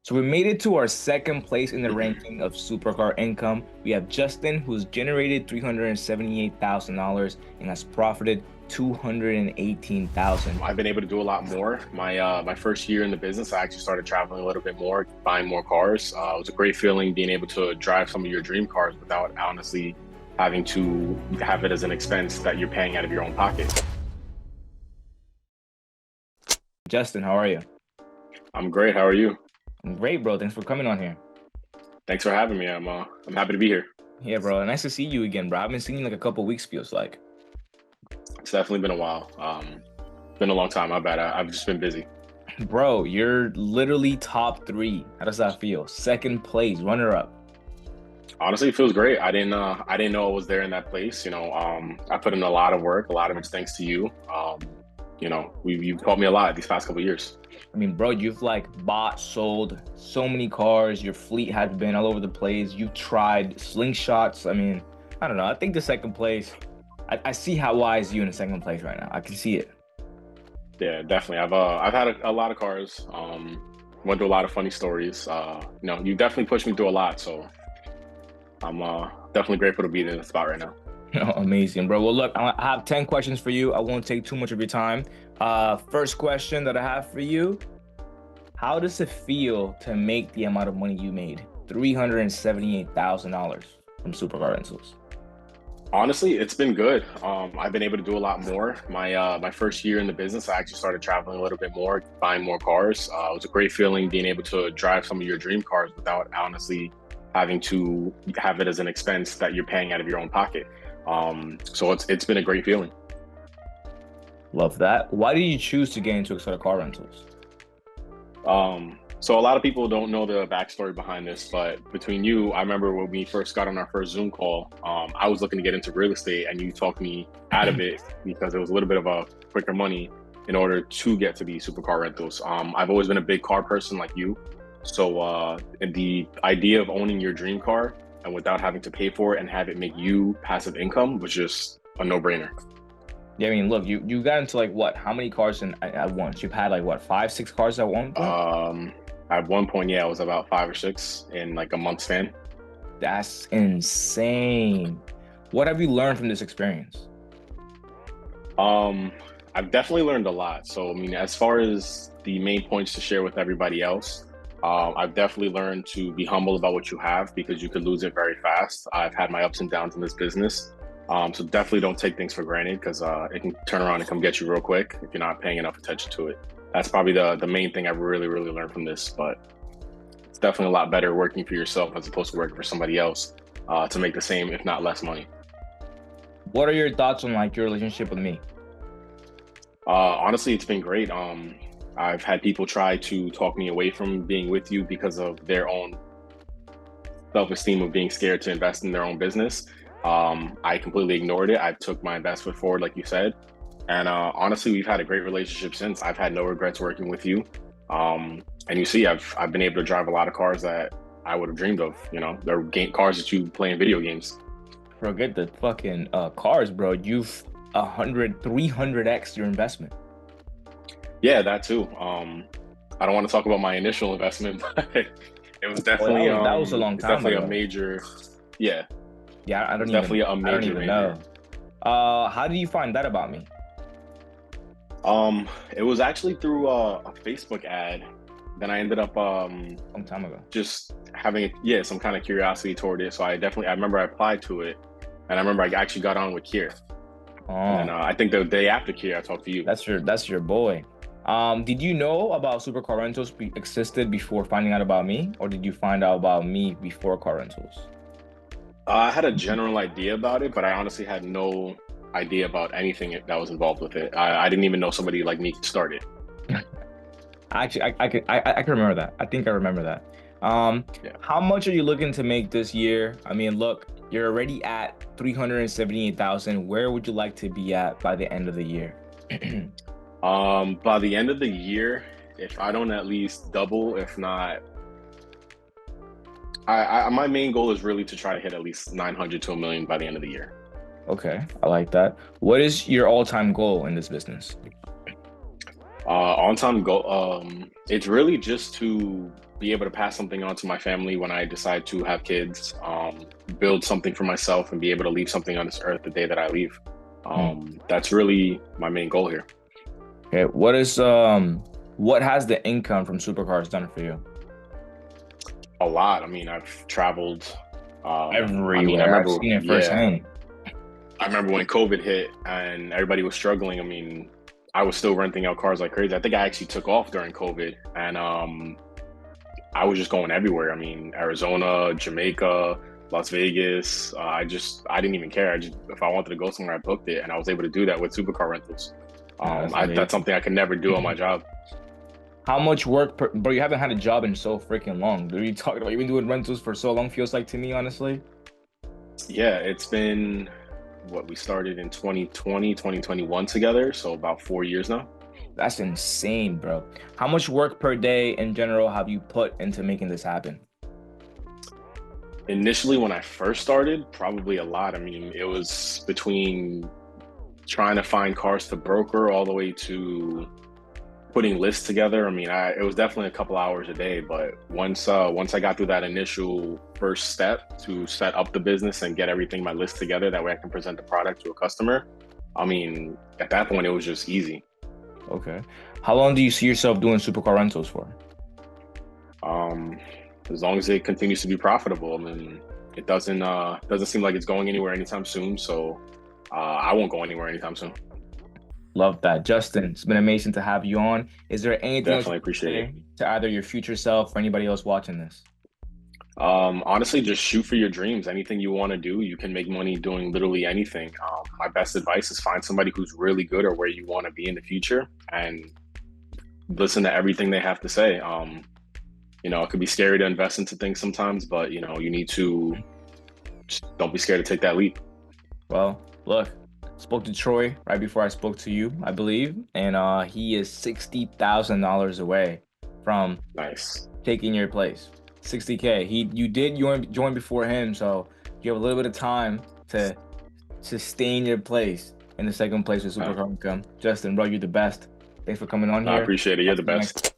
So we made it to our second place in the ranking of supercar income. We have Justin, who's generated $378,000 and has profited 218,000. I've been able to do a lot more. My first year in the business, I actually started traveling a little bit more, buying more cars. It was a great feeling being able to drive some of your dream cars without honestly having to have it as an expense that you're paying out of your own pocket. Justin, how are you? I'm great. How are you? I'm great, bro. Thanks for coming on here. Thanks for having me. I'm happy to be here. Yeah, bro. Nice to see you again, bro. I've been seeing you like a couple weeks, feels like. It's definitely been a while. Been a long time. My bad. I've just been busy. Bro, you're literally top three. How does that feel? Second place, runner up. Honestly, it feels great. I didn't know I was there in that place. I put in a lot of work. A lot of it's thanks to you. You've taught me a lot these past couple of years. I mean, bro, you've like bought, sold so many cars. Your fleet has been all over the place. You've tried Slingshots. I mean, I don't know. I think the second place, I see how wise you in the second place right now. I can see it. Yeah, definitely. I've had a lot of cars. Went through a lot of funny stories. You definitely pushed me through a lot. So I'm definitely grateful to be in this spot right now. Amazing, bro. Well, look, I have 10 questions for you. I won't take too much of your time. First question that I have for you, how does it feel to make the amount of money you made? $378,000 from supercar rentals. Honestly, it's been good. I've been able to do a lot more. My first year in the business, I actually started traveling a little bit more, buying more cars. It was a great feeling being able to drive some of your dream cars without honestly having to have it as an expense that you're paying out of your own pocket. So it's been a great feeling. Love that. Why did you choose to get into exotic car rentals? So a lot of people don't know the backstory behind this, but between you, I remember when we first got on our first Zoom call, I was looking to get into real estate and you talked me out of it because it was a little bit of a quicker money in order to get to the supercar rentals. I've always been a big car person like you. So the idea of owning your dream car and without having to pay for it and have it make you passive income was just a no-brainer. Yeah, I mean, look, you got into like what? How many cars at once? You've had like what, 5, 6 cars at one point? At one point, yeah, it was about 5 or 6 in like a month span. That's insane. What have you learned from this experience? Um, I've definitely learned a lot. So, I mean, as far as the main points to share with everybody else, I've definitely learned to be humble about what you have because you could lose it very fast. I've had my ups and downs in this business. So definitely don't take things for granted because it can turn around and come get you real quick if you're not paying enough attention to it. That's probably the main thing I've really, really learned from this. But it's definitely a lot better working for yourself as opposed to working for somebody else to make the same, if not less money. What are your thoughts on like your relationship with me? Honestly, it's been great. I've had people try to talk me away from being with you because of their own self-esteem of being scared to invest in their own business. I completely ignored it. I took my best foot forward, like you said. And honestly, we've had a great relationship since. I've had no regrets working with you. And you see, I've been able to drive a lot of cars that I would have dreamed of. They're cars that you play in video games. Forget the fucking cars, bro. You've 300x your investment. Yeah, that too. I don't want to talk about my initial investment, but it was definitely that was a long time definitely ago. a major. Yeah, Yeah, I don't definitely even, a I don't major even major. know. How did you find that about me? It was actually through a Facebook ad. Then I ended up Long time ago. just having some kind of curiosity toward it. So I remember I applied to it, and I remember I actually got on with Kier. And Oh, I think the day after Kier, I talked to you. that's your boy. Did you know about supercar rentals existed before finding out about me, or did you find out about me before car rentals? I had a general idea about it, but I honestly had no idea about anything that was involved with it. I didn't even know somebody like me could start it. Actually, I can remember that. I think I remember that. Yeah. How much are you looking to make this year? I mean, look, you're already at 378,000. Where would you like to be at by the end of the year? By the end of the year, if I don't at least double, if not, my main goal is really to try to hit at least 900 to a million by the end of the year. Okay, I like that. What is your all-time goal in this business? On time goal. It's really just to be able to pass something on to my family when I decide to have kids. Build something for myself and be able to leave something on this earth the day that I leave. Hmm. That's really my main goal here. Okay, what has the income from supercars done for you? A lot. I mean, I've traveled. I Everywhere. I've remember, seen it yeah, firsthand. I remember when COVID hit and everybody was struggling. I mean, I was still renting out cars like crazy. I think I actually took off during COVID, and I was just going everywhere. I mean, Arizona, Jamaica, Las Vegas. I didn't even care. I just, if I wanted to go somewhere, I booked it, and I was able to do that with supercar rentals. Yeah, that's That's amazing. something I could never do on my job. How much work per, bro, you haven't had a job in so freaking long. Dude, you talking about you've been doing rentals for so long, feels like to me, honestly. Yeah, it's been what we started in 2020, 2021 together, so about 4 years now. That's insane, bro. How much work per day in general have you put into making this happen? Initially, when I first started, probably a lot. I mean, it was between trying to find cars to broker all the way to putting lists together. I mean, it was definitely a couple hours a day, but once I got through that initial first step to set up the business and get everything my list together, that way I can present the product to a customer. I mean, at that point, it was just easy. Okay. How long do you see yourself doing supercar rentals for? Um, as long as it continues to be profitable, I mean, it doesn't seem like it's going anywhere anytime soon. So I won't go anywhere anytime soon. Love that. Justin, it's been amazing to have you on. Is there anything else you Definitely want to appreciate it. say to either your future self or anybody else watching this? Honestly, just shoot for your dreams. Anything you want to do, you can make money doing literally anything. My best advice is find somebody who's really good or where you want to be in the future and listen to everything they have to say. It could be scary to invest into things sometimes, but you need to just don't be scared to take that leap. Well, look, spoke to Troy right before I spoke to you, I believe, and he is $60,000 away from Nice. taking your place. 60K. You did join before him, so you have a little bit of time to sustain your place in the second place with Uh, Supercar Income. Justin, bro, you're the best. Thanks for coming on I here. appreciate it. I'll You're the see you next best.